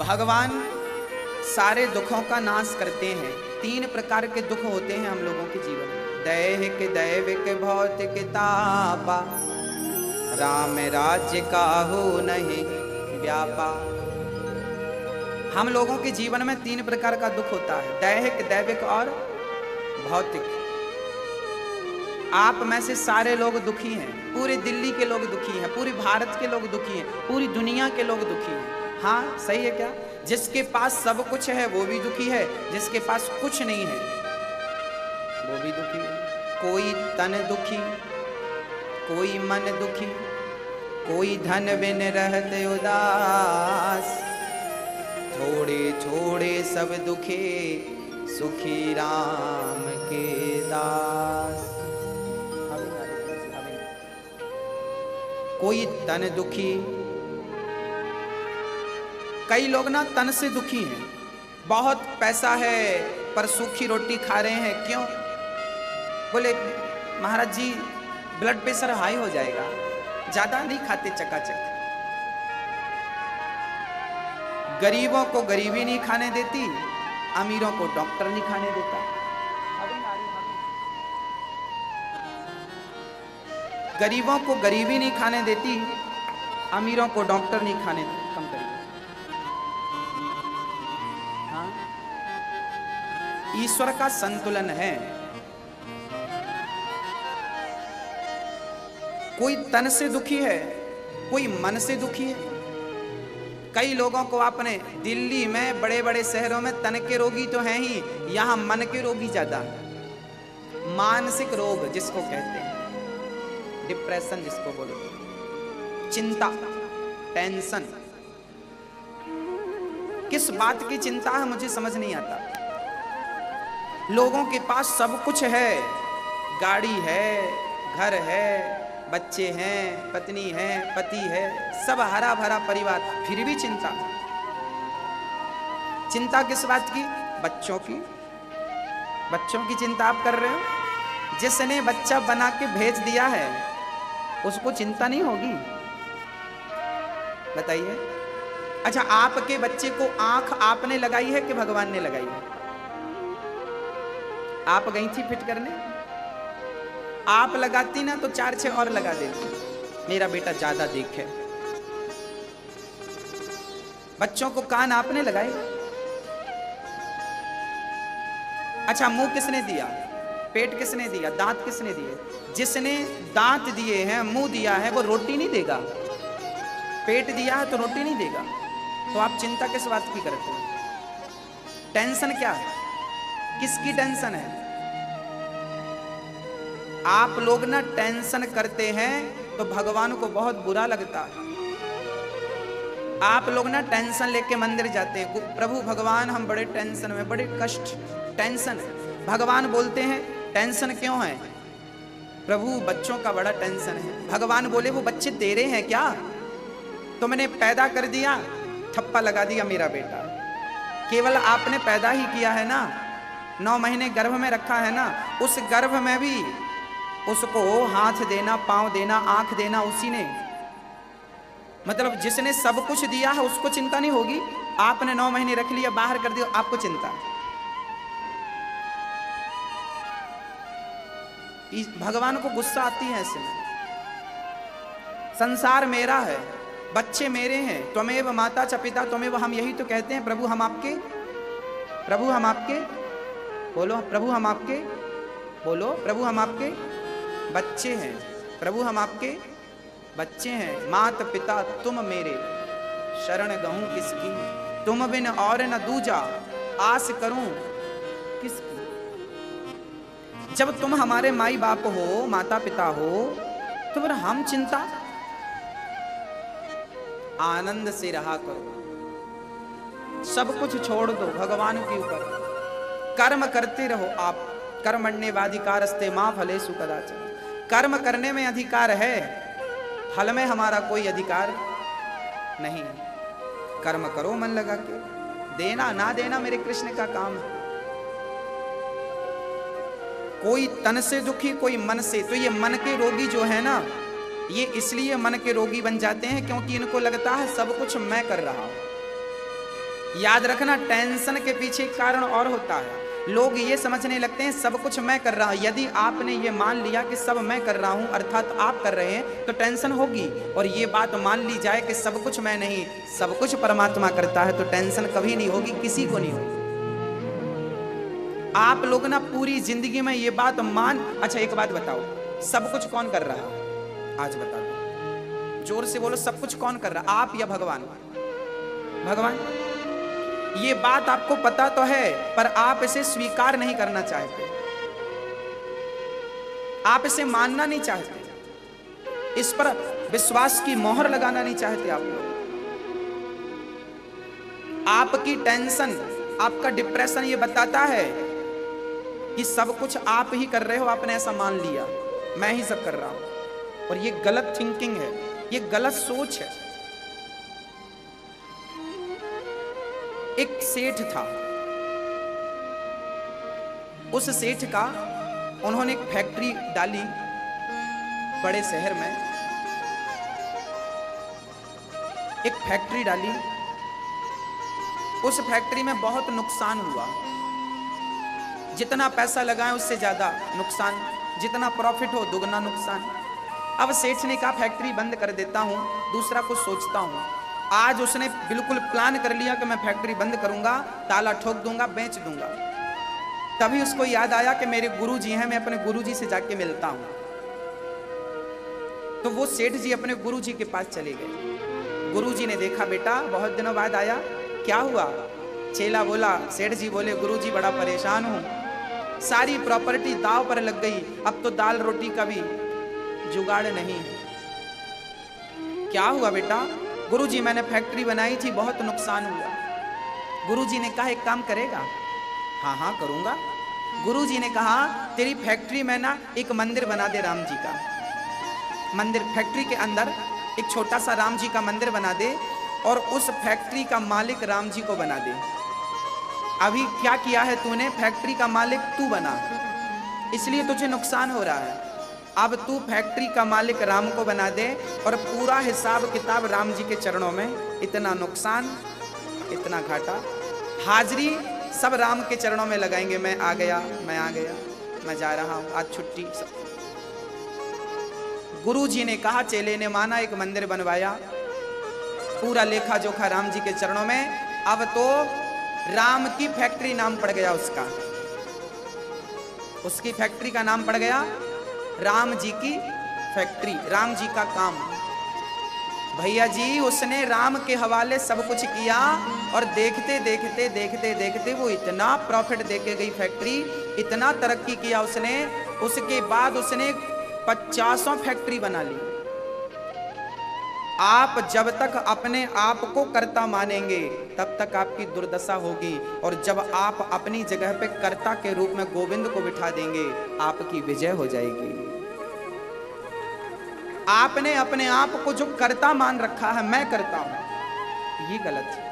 भगवान सारे दुखों का नाश करते हैं। 3 प्रकार के दुख होते हैं हम लोगों के जीवन में, दैहिक दैविक भौतिक तापा, राम राज्य काहू नहीं व्यापा। हम लोगों के जीवन में 3 प्रकार का दुख होता है, दैहिक दैविक और भौतिक। आप में से सारे लोग दुखी हैं, पूरे दिल्ली के लोग दुखी हैं, पूरे भारत के लोग दुखी हैं, पूरी दुनिया के लोग दुखी हैं। हाँ सही है क्या? जिसके पास सब कुछ है वो भी दुखी है, जिसके पास कुछ नहीं है वो भी दुखी है। कोई तन दुखी, कोई मन दुखी, कोई धन बिन रहते उदास, थोड़े थोड़े सब दुखे सुखी राम के दास। कोई तन दुखी, कई लोग ना तन से दुखी हैं, बहुत पैसा है पर सूखी रोटी खा रहे हैं। क्यों? बोले महाराज जी ब्लड प्रेशर हाई हो जाएगा, ज्यादा नहीं खाते चकाचक। गरीबों को गरीबी नहीं खाने देती, अमीरों को डॉक्टर नहीं खाने देता। गरीबों को गरीबी नहीं खाने देती, अमीरों को डॉक्टर नहीं खाने देती। कम करिए। हाँ? ईश्वर का संतुलन है। कोई तन से दुखी है, कोई मन से दुखी है। कई लोगों को आपने दिल्ली में बड़े बड़े शहरों में तन के रोगी तो हैं ही, यहां मन के रोगी ज्यादा। मानसिक रोग जिसको कहते हैं, डिप्रेशन जिसको बोलते, चिंता, टेंशन। किस बात की चिंता है मुझे समझ नहीं आता। लोगों के पास सब कुछ है, गाड़ी है, घर है, बच्चे हैं, पत्नी है, पति है, सब हरा भरा परिवार, फिर भी चिंता। चिंता किस बात की? बच्चों की। बच्चों की चिंता आप कर रहे हो? जिसने बच्चा बना के भेज दिया है उसको चिंता नहीं होगी? बताइए। अच्छा, आपके बच्चे को आंख आपने लगाई है कि भगवान ने लगाई है? आप गई थी फिट करने? आप लगाती ना तो 4-6 और लगा देती, मेरा बेटा ज्यादा देखे। बच्चों को कान आपने लगाए? अच्छा, मुंह किसने दिया? पेट किसने दिया? दांत किसने दिए? जिसने दांत दिए हैं, मुंह दिया है, वो रोटी नहीं देगा। पेट दिया है तो रोटी नहीं देगा। तो आप चिंता किस बात की करते हो? टेंशन क्या है? किसकी टेंशन है? आप लोग ना टेंशन करते हैं तो भगवान को बहुत बुरा लगता है। आप लोग ना टेंशन लेके मंदिर जाते हैं, प्रभु भगवान हम बड़े टेंशन में, बड़े कष्ट, टेंशन है। भगवान बोलते हैं टेंशन क्यों है? प्रभु बच्चों का बड़ा टेंशन है। भगवान बोले वो बच्चे तेरे हैं क्या? तुमने पैदा कर दिया, थप्पा लगा दिया मेरा बेटा। केवल आपने पैदा ही किया है ना, 9 महीने गर्भ में रखा है ना, उस गर्भ में भी उसको हाथ देना, पांव देना, आंख देना उसी ने। मतलब जिसने सब कुछ दिया है उसको चिंता नहीं होगी? आपने 9 महीने रख लिया, बाहर कर दिया, आपको चिंता। भगवान को गुस्सा आती है ऐसे में। संसार मेरा है, बच्चे मेरे हैं, त्वमेव माता च पिता त्वमेव, हम यही तो कहते हैं। प्रभु हम आपके, प्रभु हम आपके, बोलो प्रभु हम आपके, बोलो प्रभु हम आपके बच्चे हैं। प्रभु हम आपके बच्चे हैं। माता पिता तुम मेरे, शरण गहूं किसकी, तुम बिन और न दूजा, आस करूं किसकी। जब तुम हमारे माई बाप हो, माता पिता हो, तो फिर हम चिंता। आनंद से रहा करो, सब कुछ छोड़ दो भगवान के ऊपर। कर्म करते रहो आप। कर्मण्येवाधिकारस्ते मा फलेषु कदाचन। कर्म करने में अधिकार है, फल में हमारा कोई अधिकार नहीं। कर्म करो मन लगा के, देना ना देना मेरे कृष्ण का काम है। कोई तन से दुखी, कोई मन से। तो ये मन के रोगी जो है ना, ये इसलिए मन के रोगी बन जाते हैं क्योंकि इनको लगता है सब कुछ मैं कर रहा हूं। याद रखना, टेंशन के पीछे कारण और होता है। लोग ये समझने लगते हैं सब कुछ मैं कर रहा हूं। यदि आपने ये मान लिया कि सब मैं कर रहा हूं अर्थात आप कर रहे हैं, तो टेंशन होगी। और ये बात मान ली जाए कि सब कुछ मैं नहीं, सब कुछ परमात्मा करता है, तो टेंशन कभी नहीं होगी, किसी को नहीं होगी। आप लोग ना पूरी जिंदगी में ये बात अच्छा एक बात बताओ, सब कुछ कौन कर रहा है? आज बता दो, जोर से बोलो, सब कुछ कौन कर रहा है, आप या भगवान? भगवान। ये बात आपको पता तो है, पर आप इसे स्वीकार नहीं करना चाहते, आप इसे मानना नहीं चाहते, इस पर विश्वास की मोहर लगाना नहीं चाहते आप लोग। आपकी टेंशन, आपका डिप्रेशन ये बताता है कि सब कुछ आप ही कर रहे हो, आपने ऐसा मान लिया, मैं ही सब कर रहा हूं। और ये गलत थिंकिंग है, ये गलत सोच है। एक सेठ था, उस सेठ का, उन्होंने एक फैक्ट्री डाली बड़े शहर में, एक फैक्ट्री डाली। उस फैक्ट्री में बहुत नुकसान हुआ, जितना पैसा लगाएं उससे ज्यादा नुकसान, जितना प्रॉफिट हो दुगना नुकसान। अब सेठ ने कहा फैक्ट्री बंद कर देता हूं, दूसरा कुछ सोचता हूं। आज उसने बिल्कुल प्लान कर लिया कि मैं फैक्ट्री बंद करूंगा, ताला ठोक दूंगा, बेच दूंगा। तभी उसको याद आया कि मेरे गुरुजी हैं, मैं अपने गुरुजी से जाके मिलता हूं। तो वो सेठ जी अपने गुरुजी के पास चले गए। गुरुजी ने देखा, बेटा बहुत दिनों बाद आया, क्या हुआ? चेला बोला, सेठ जी बोले, गुरुजी बड़ा परेशान हूं, सारी प्रॉपर्टी दांव पर लग गई, अब तो दाल रोटी का भी जुगाड़ नहीं। क्या हुआ बेटा? गुरुजी मैंने फैक्ट्री बनाई थी, बहुत नुकसान हुआ। गुरुजी ने कहा एक काम करेगा? हाँ हाँ करूंगा। गुरुजी ने कहा तेरी फैक्ट्री में ना एक मंदिर बना दे, राम जी का मंदिर, फैक्ट्री के अंदर एक छोटा सा राम जी का मंदिर बना दे और उस फैक्ट्री का मालिक राम जी को बना दे। अभी क्या किया है तूने, फैक्ट्री का मालिक तू बना, इसलिए तुझे नुकसान हो रहा है। अब तू फैक्ट्री का मालिक राम को बना दे और पूरा हिसाब किताब राम जी के चरणों में, इतना नुकसान, इतना घाटा, हाजिरी सब राम के चरणों में लगाएंगे। मैं आ गया, मैं आ गया, मैं जा रहा हूं, आज छुट्टी। सब गुरु जी ने कहा, चेले ने माना, एक मंदिर बनवाया, पूरा लेखा जोखा राम जी के चरणों में। अब तो राम की फैक्ट्री नाम पड़ गया उसका, उसकी फैक्ट्री का नाम पड़ गया राम जी की फैक्ट्री, राम जी का काम। भैया जी उसने राम के हवाले सब कुछ किया और देखते देखते देखते देखते वो इतना प्रॉफिट देके गई फैक्ट्री, इतना तरक्की किया उसने। उसके बाद उसने 50 फैक्ट्री बना ली। आप जब तक अपने आप को कर्ता मानेंगे तब तक आपकी दुर्दशा होगी, और जब आप अपनी जगह पे कर्ता के रूप में गोविंद को बिठा देंगे आपकी विजय हो जाएगी। आपने अपने आप को जो कर्ता मान रखा है, मैं करता हूं, ये गलत है।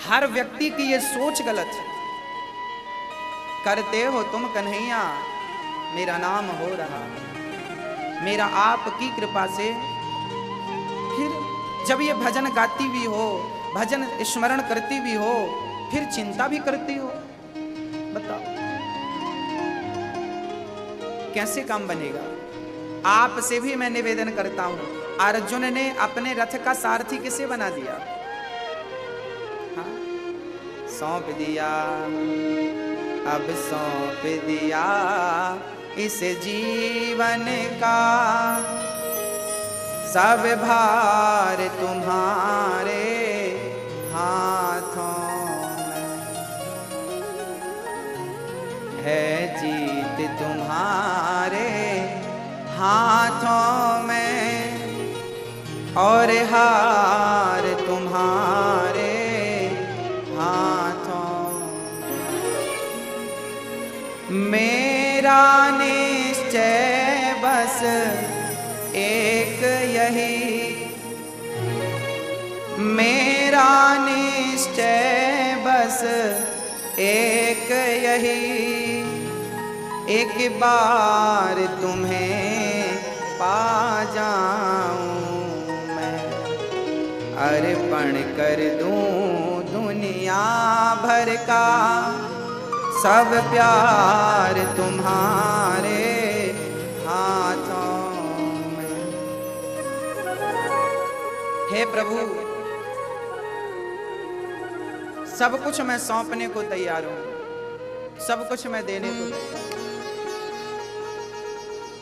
हर व्यक्ति की ये सोच गलत है। करते हो तुम कन्हैया, मेरा नाम हो रहा, मेरा आपकी कृपा से। फिर जब ये भजन गाती भी हो, भजन स्मरण करती भी हो, फिर चिंता भी करती हो, बताओ कैसे काम बनेगा? आपसे भी मैं निवेदन करता हूं, अर्जुन ने अपने रथ का सारथी किसे बना दिया? हाँ? सौंप दिया, अब सौंप दिया इस जीवन का, सब भार तुम्हारे हाथों में है, जीत तुम्हारे हाथों में और हार तुम्हारे हाथों में। मेरा निश्चय बस एक यही, मेरा निश्चय बस एक यही, एक बार तुम्हें पा जाऊं मैं, अर्पण कर दूं भर का सब प्यार तुम्हारे हाथों में। हे प्रभु, सब कुछ मैं सौंपने को तैयार हूं, सब कुछ मैं देने को तैयार हूं।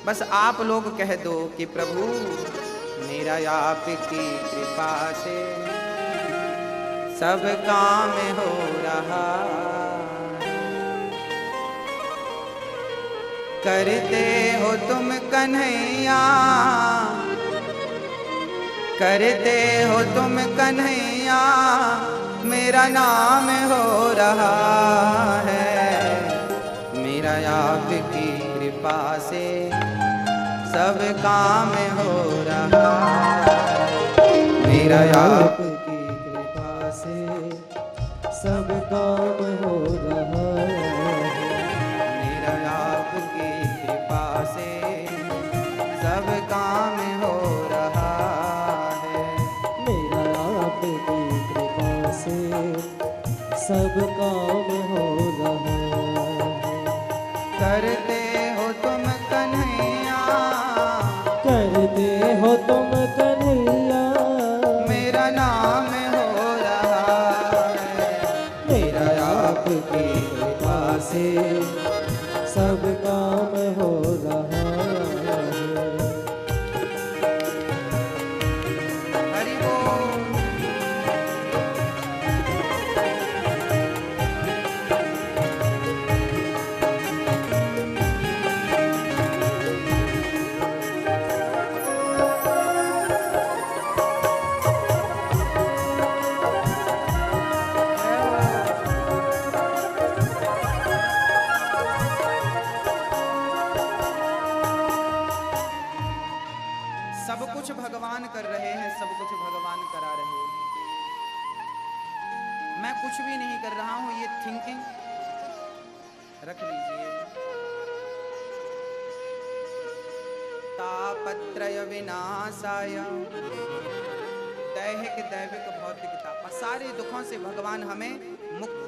बस आप लोग कह दो कि प्रभु मेरा आपकी कृपा से सब काम हो रहा। करते हो तुम कन्हैया, करते हो तुम कन्हैया, मेरा नाम हो रहा है। मेरा आपकी कृपा से सब काम हो रहा है। मेरा आपकी कृपा से सब काम हो रहा है। मेरा आपकी कृपा से सब काम हो रहा है। मेरा आपकी कृपा से सब काम हो रहा है। करते हो तुम कन्हैया, करते हो तुम कन्हैया, मेरा नाम हो रहा है। मेरा आपकी कृपा से सब काम हो रहा है। हरि बोल। सब कुछ भगवान कर रहे हैं, सब कुछ भगवान करा रहे हैं। मैं कुछ भी नहीं कर रहा हूं, ये थिंकिंग रख लीजिए। तापत्रय विनाशाय, दैहिक दैविक भौतिक ताप, सारे दुखों से भगवान हमें मुक्त